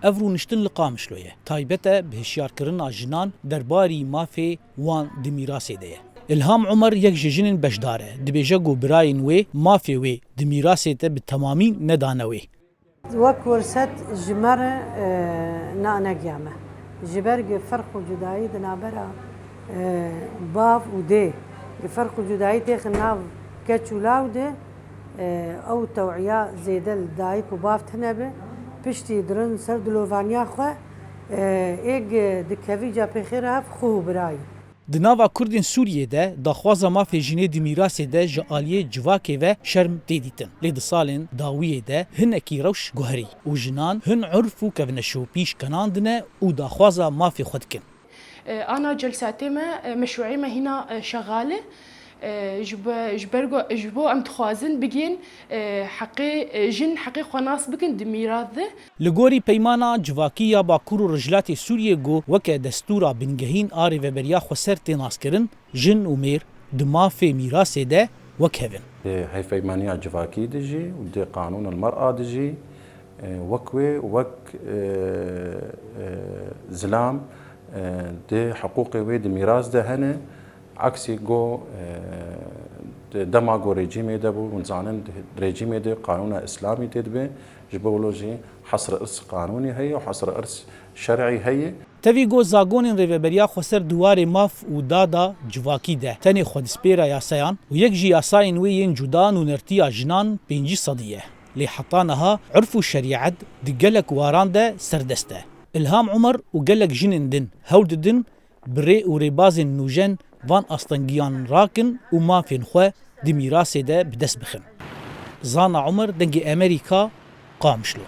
افرو نشتن لقامشلویه تایبته به هشیارکرنا جنان درباری مافی وان دی میراث ده. الهام عمر یک جنین بشداره دبیجه گو براین وی مافی وی دی میراث ته به تمامی ندانوی. وەک وەرسەت ژمارە نانەگیامە ژبەرگێ فەرق و جودایی دنابەرە باف و دێ فەرق و جودایی تێخن ناو کەچ و لاو دێ ئەو تەوعیا زێدە دایک و باف هەنەبێ پشتی درن سەر دلۆڤانیا خوێ ئێک دکەوی جا پێخێرە هەف خۆ و برایی. Di nava Kurdên Sûriyê de daxwaza mafê jinê di mîrasê de ji aliyê civakê ve şerm tê dîtin. Lê di salên dawiyê de hinekî rewş guherî û jinan hin urf û kevneşû pîşkenan dine û daxwaza mafê xwe dikin. أنا جلساتي ما مشروعي ما هنا شغالة جبو أم تخوازن بجين حقي جن حقي خناس بكن دميراث ذا. لگوری پیمانا جواکی یا باکور و رجلات سوریه گو وکه دستورا بنگهین آری و بریا خسر تناس کرن جن و میر دمافی میراث ده وکهون. هاي پیمانیا جواکی دجی و ده قانون المرأة دجی وكوي وك زلام ده حقوقي ويد ميراث ده هنا عكسي جو دما جو ريجيمي ده بو ونزانن ريجيمي ده قانون اسلامي تدبي جبولوجي حصر ارث قانوني هي وحصر ارث شرعي هي. تفی گو زاگونین ریوبریا خسر دوار ماف و دادا جواکی ده تنی خودسپیرا یاسایان و یک جی یاساین وین جدان و نرتیا جنان 5 صدیه لی حطانها عرف و شریعت دگلک واران ده سردسته. الهام عمر و گلک جنین دن هود دن بری و ریبازن نوجن وان استنگیان راکن و مافین خو دی میراث ده بدست بخن. زانا عمر دنگ امریکا قامشلو.